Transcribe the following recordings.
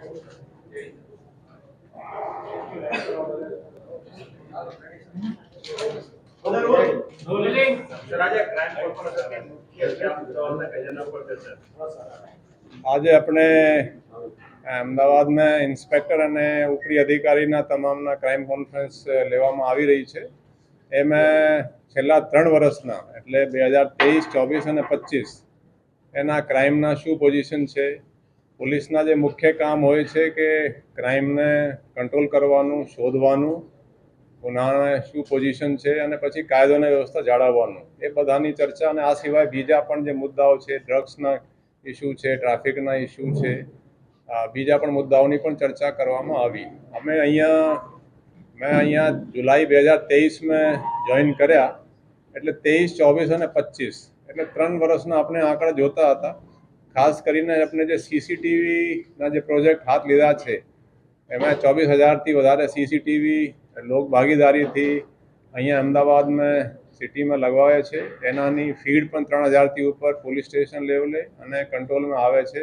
આજે આપણે અમદાવાદમાં ઇન્સ્પેક્ટર અને ઉપરી અધિકારીના તમામના ક્રાઇમ કોન્ફરન્સ લેવામાં આવી રહી છે. એમાં છેલ્લા 3 વર્ષના એટલે 2023, 24 અને 25 એના ક્રાઇમના શું પોઝિશન છે, પોલીસના જે મુખ્ય કામ હોય છે કે ક્રાઇમને કંટ્રોલ કરવાનું, શોધવાનું, ગુનાને શું પોઝિશન છે અને પછી કાયદો અને વ્યવસ્થા જાળવવાનું, એ બધાની ચર્ચા. અને આ સિવાય બીજા પણ જે મુદ્દાઓ છે, ડ્રગ્સના ઇસ્યુ છે, ટ્રાફિકના ઇસ્યુ છે, બીજા પણ મુદ્દાઓની પણ ચર્ચા કરવામાં આવી. મેં અહીંયા જુલાઈ 2023માં જોઈન કર્યા, એટલે 23, 24 અને 25 એટલે 3 વર્ષના આપણે આંકડા જોતા હતા. ખાસ કરીને આપણે જે સીસીટીવીના જે પ્રોજેક્ટ હાથ લીધા છે એમાં 24,000થી વધારે સીસીટીવી લોક ભાગીદારીથી અહીંયા અમદાવાદમાં સિટીમાં લગાવાય છે. એનાની ફીડ પણ 3,000થી ઉપર પોલીસ સ્ટેશન લેવલે અને કંટ્રોલમાં આવે છે.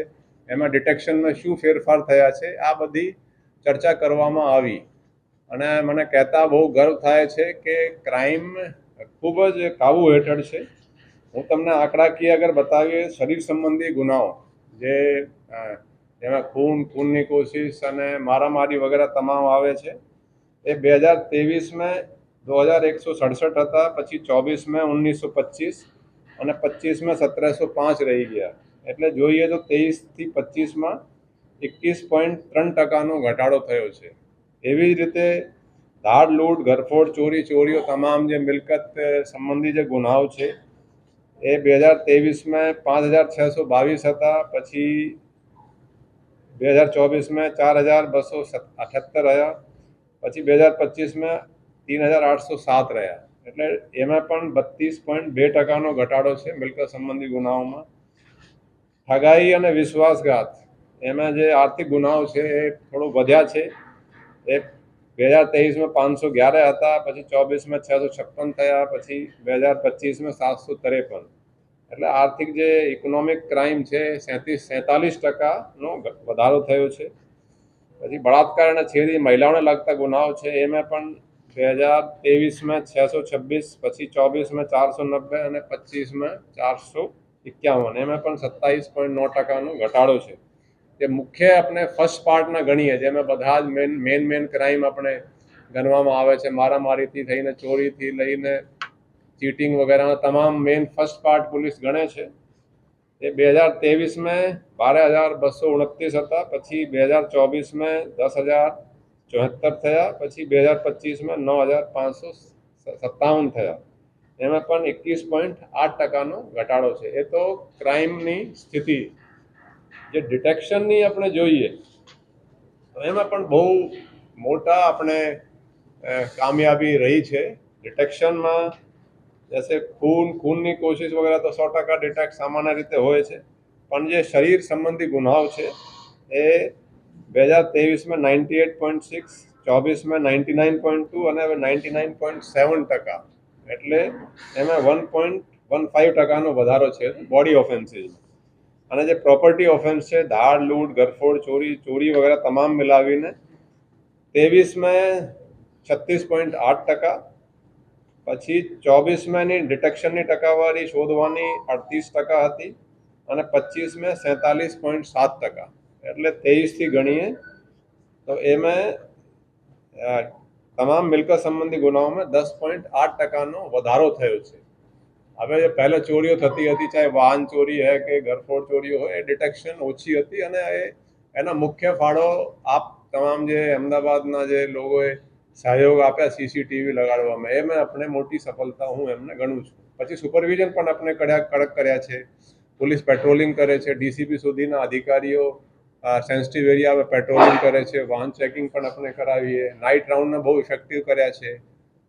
એમાં ડિટેક્શનમાં શું ફેરફાર થયા છે, આ બધી ચર્ચા કરવામાં આવી. અને મને કહેતા બહુ ગર્વ થાય છે કે ક્રાઇમ ખૂબ જ કાબુ હેઠળ છે. હું તમને આંકડાકીય અગર બતાવીએ, શરીર સંબંધી ગુનાઓ જેમાં ખૂનની કોશિશ અને મારામારી વગેરે તમામ આવે છે, એ 2023માં 2,167 હતા, પછી 24માં 1,925 અને 25માં 1,705 રહી ગયા. એટલે જોઈએ તો 23થી 25માં 21.3% ઘટાડો થયો છે. એવી જ રીતે ધાડ, લૂંટ, ઘરફોડ, ચોરીઓ તમામ જે મિલકત સંબંધી જે ગુનાઓ છે એ 2023માં 5,622 હતા, પછી 2024માં 4,278 રહ્યા, પછી 2025માં 3,807 રહ્યા. એટલે એમાં પણ 32.2% ઘટાડો છે મિલકત સંબંધી ગુનાઓમાં. ઠગાઈ અને વિશ્વાસઘાત, એમાં જે આર્થિક ગુનાઓ છે એ થોડું વધ્યા છે. એ 2023માં 511 હતા, પછી 24માં 656 થયા, પછી 2025માં 753. એટલે આર્થિક જે ઇકોનોમિક ક્રાઇમ છે 47% વધારો થયો છે. પછી બળાત્કાર અને છેડી, મહિલાઓને લગતા ગુનાઓ છે, એમાં પણ 2023માં 626, પછી 24માં 490 અને 25માં 451. એમાં પણ 27.9% ઘટાડો છે. જે મુખ્ય આપણે ફર્સ્ટ પાર્ટના ગણીએ, જેમાં બધા જ મેન ક્રાઇમ આપણે ગણવામાં આવે છે, મારામારીથી થઈને ચોરીથી લઈને ચીટિંગ વગેરેના તમામ મેન ફર્સ્ટ પાર્ટ પોલીસ ગણે છે. એ 2023માં 12,229 હતા, પછી 2024માં 10,074 થયા, પછી 2025માં 9,557 થયા. એમાં પણ 21.8% ઘટાડો છે. એ તો ક્રાઇમની સ્થિતિ. જે ડિટેક્શનની આપણે જોઈએ તો એમાં પણ બહુ મોટા આપણે કામયાબી રહી છે. ડિટેક્શનમાં જैसे ખૂનની કોશિશ વગેરે તો 100% ડિટેક્ટ સામાન્ય રીતે હોય છે, પણ જે શરીર સંબંધી ગુનાઓ છે એ 2023માં 98.6, 24માં 99.2 અને હવે 99.7%. એટલે એમાં 1.15% વધારો છે બોડી ઓફેન્સીસ. અને જે પ્રોપર્ટી ઓફેન્સ છે, ધાડ, લૂંટ, ઘરફોડ, ચોરી વગેરે તમામ મિલાવીને 23માં 36.8%, પછી 24માં ડિટેક્શનની ટકાવારી શોધવાની 38% હતી અને 25માં 47.7%. એટલે 23થી ગણીએ તો એમાં તમામ મિલકત સંબંધી ગુનાઓમાં 10.8%નો વધારો થયો છે. હવે પહેલાં ચોરીઓ થતી હતી, ચાહે વાહન ચોરી હોય કે ઘરફોડ ચોરીઓ હોય, એ ડિટેક્શન ઓછી હતી અને એના મુખ્ય ફાળો આપ તમામ જે અમદાવાદના જે લોકોએ સહયોગ આપ્યા સીસીટીવી લગાડવામાં, એમાં આપણે મોટી સફળતા હું એમને ગણું છું. પછી સુપરવિઝન પણ આપણે કડક કર્યા છે. પોલીસ પેટ્રોલિંગ કરે છે, ડીસીપી સુધીના અધિકારીઓ સેન્સિટિવ એરિયામાં પેટ્રોલિંગ કરે છે, વાહન ચેકિંગ પણ આપણે કરાવીએ. નાઇટ રાઉન્ડને બહુ ઇફેક્ટિવ કર્યા છે.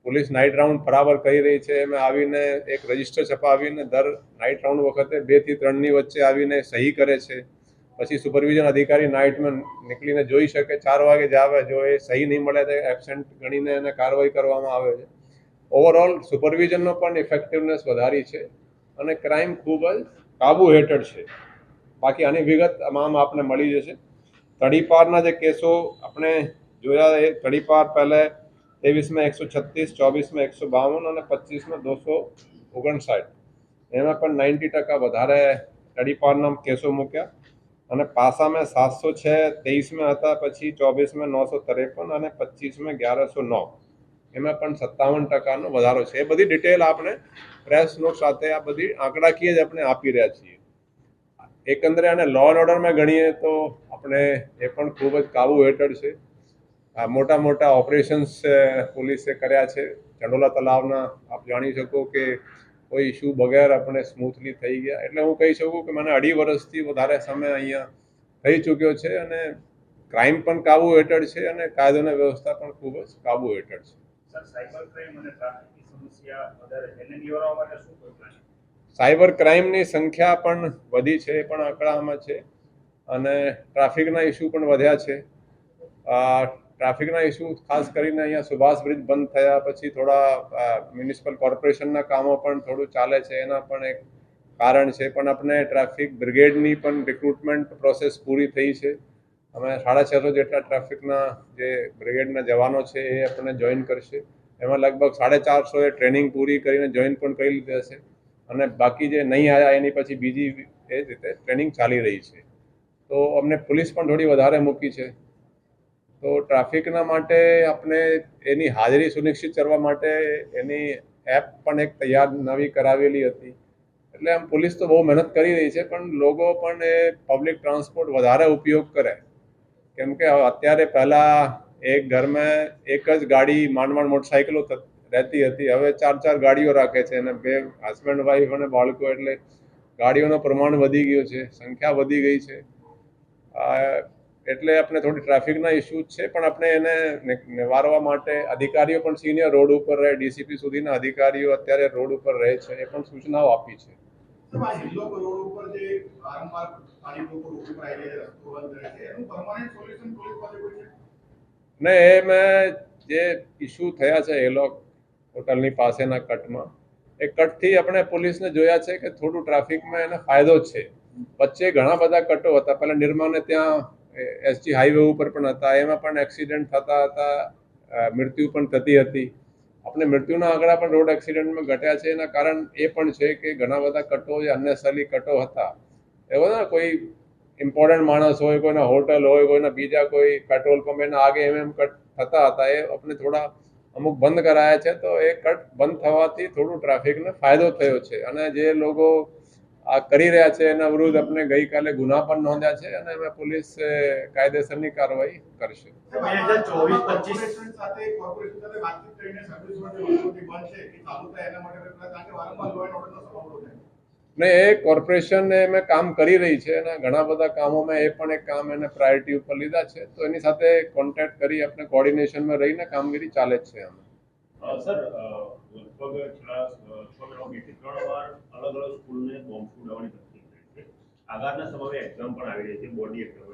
પોલીસ નાઇટ રાઉન્ડ બરાબર કરી રહી છે. એમાં આવીને એક રજિસ્ટર છપાવીને દર નાઇટ રાઉન્ડ વખતે 2 થી 3ની વચ્ચે આવીને સહી કરે છે. પછી સુપરવિઝન અધિકારી નાઇટમાં નીકળીને જોઈ શકે, 4 વાગે જ આવે, જો એ સહી નહીં મળે તો એબસેન્ટ ગણીને એને કાર્યવાહી કરવામાં આવે છે. ઓવરઓલ સુપરવિઝનનો પણ ઇફેક્ટિવનેસ વધારી છે અને ક્રાઇમ ખૂબ જ કાબુ હેઠળ છે. બાકી આની વિગત તમામ આપને મળી જશે. તડીપારના જે કેસો આપણે જોયા એ તડીપાર પહેલાં 23માં 136, 24માં 152 અને 25માં 259. એમાં પણ 90% વધારે તડીપારના કેસો મૂક્યા અને પાસામાં 706 23માં હતા, પછી 24માં 953 અને 25માં 1109. એમાં પણ 57%નો વધારો છે. એ બધી ડિટેલ આપણે પ્રેસ નોટ સાથે આ બધી આંકડાકીય જ આપણે આપી રહ્યા છીએ. એકંદરે આને લો એન્ડ ઓર્ડરમાં ગણીએ તો આપણે એ પણ ખૂબ જ કાબુ હેઠળ છે. આ મોટા મોટા ઓપરેશન્સ પોલીસે કર્યા છે. ચંડોલા તલાવના આપ જાણી શકો કે કોઈ ઇસ્યુ વગેરે આપણે સ્મૂથલી થઈ ગયા. એટલે હું કહી શકું કે મને 2.5 વર્ષથી વધારે સમય અહીંયા થઈ ચૂક્યો છે અને ક્રાઇમ પણ કાબુ હેઠળ છે અને કાયદો અને વ્યવસ્થા પણ ખૂબ જ કાબુ હેઠળ છે. સર, સાયબર ક્રાઇમ અને ટ્રાફિકની સમસ્યા વધારે છે, એને નિવારવા માટે શું કરવું? સાયબર ક્રાઇમની સંખ્યા પણ વધી છે, એ પણ આંકડામાં છે અને ટ્રાફિકના ઇસ્યુ પણ વધ્યા છે. ટ્રાફિકના ઇસ્યુ ખાસ કરીને અહીંયા સુભાષ બ્રિજ બંધ થયા પછી થોડા મ્યુનિસિપલ કોર્પોરેશનના કામો પણ થોડું ચાલે છે, એના પણ એક કારણ છે. પણ આપણે ટ્રાફિક બ્રિગેડની પણ રિક્રુટમેન્ટ પ્રોસેસ પૂરી થઈ છે. અમે 650 જેટલા ટ્રાફિકના જે બ્રિગેડના જવાનો છે એ આપણને જોઈન કરશે. એમાં લગભગ 450 ટ્રેનિંગ પૂરી કરીને જોઈન પણ કરી લીધા છે અને બાકી જે નહીં આવ્યા એની પછી બીજી એ રીતે ટ્રેનિંગ ચાલી રહી છે. તો અમને પોલીસ પણ થોડી વધારે મૂકી છે. તો ટ્રાફિકના માટે આપણે એની હાજરી સુનિશ્ચિત કરવા માટે એની એપ પણ એક તૈયાર નવી કરાવેલી હતી. એટલે આમ પોલીસ તો બહુ મહેનત કરી રહી છે, પણ લોકો પણ એ પબ્લિક ટ્રાન્સપોર્ટ વધારે ઉપયોગ કરે. કેમ કે અત્યારે પહેલાં એક ઘરમાં એક જ ગાડી માંડ મોટરસાઇકલો રહેતી હતી. હવે 4 ગાડીઓ રાખે છે અને 2 હસબન્ડ વાઈફ અને બાળકો. એટલે ગાડીઓનું પ્રમાણ વધી ગયું છે, સંખ્યા વધી ગઈ છે. એટલે આપણે થોડી ટ્રાફિકના ઇસ્યુ છે, પણ આપણે એને નિવારવા માટે અધિકારીઓ પણ સિનિયર રોડ ઉપર રહે, ડીસીપી સુધીના અધિકારીઓ અત્યારે રોડ ઉપર રહે છે, એ પણ સૂચનાઓ આપી છે. ને એ મેં જે ઇસ્યુ થયા છે એ લોકો હોટલની પાસેના કટમાં, એ કટથી આપણે પોલીસને જોયા છે કે થોડું ટ્રાફિકમાં એને ફાયદો છે. વચ્ચે ઘણા બધા કટો હતા. પહેલાં નિર્માને ત્યાં એસજી હાઈવે ઉપર પણ હતા, એમાં પણ એક્સિડન્ટ થતા હતા, મૃત્યુ પણ થતી હતી. આપણે મૃત્યુના આંકડા પણ રોડ એક્સિડન્ટમાં ઘટ્યા છે. એના કારણ એ પણ છે કે ઘણા બધા કટો જે અનનેસેસરી કટો હતા, એવો ને કોઈ ઇમ્પોર્ટન્ટ માણસ હોય, કોઈના હોટલ હોય, કોઈના બીજા કોઈ પેટ્રોલ પંપ એના આગે એમ કટ થતા હતા, એ આપણે થોડા અમુક બંધ કરાયા છે. તો એ કટ બંધ થવાથી થોડું ટ્રાફિકને ફાયદો થયો છે અને જે લોકો આ કરી રહ્યા છે એના વિરુદ્ધ આપણે ગઈકાલે ગુના પણ નોંધ્યા છે અને અમે પોલીસ કાયદેસરની કાર્યવાહી કરશે. ને એ કોર્પોરેશન મેં કામ કરી રહી છે અને ઘણા બધા કામોમાં એ પણ એક કામ એને પ્રાયોરિટી ઉપર લીધા છે. તો એની સાથે કોન્ટેક્ટ કરી આપણે કોર્ડિનેશનમાં રહીને કામગીરી ચાલે જ છે. સર, લગભગ છેલ્લા 6 મહિનાથી 3 વાર અલગ અલગ સ્કૂલને બોમ્બ ફૂટવાની તકલીફ થઈ છે. આગળના સમયમાં એક્ઝામ પણ આવી રહી છે, બોર્ડની એક્ઝામ.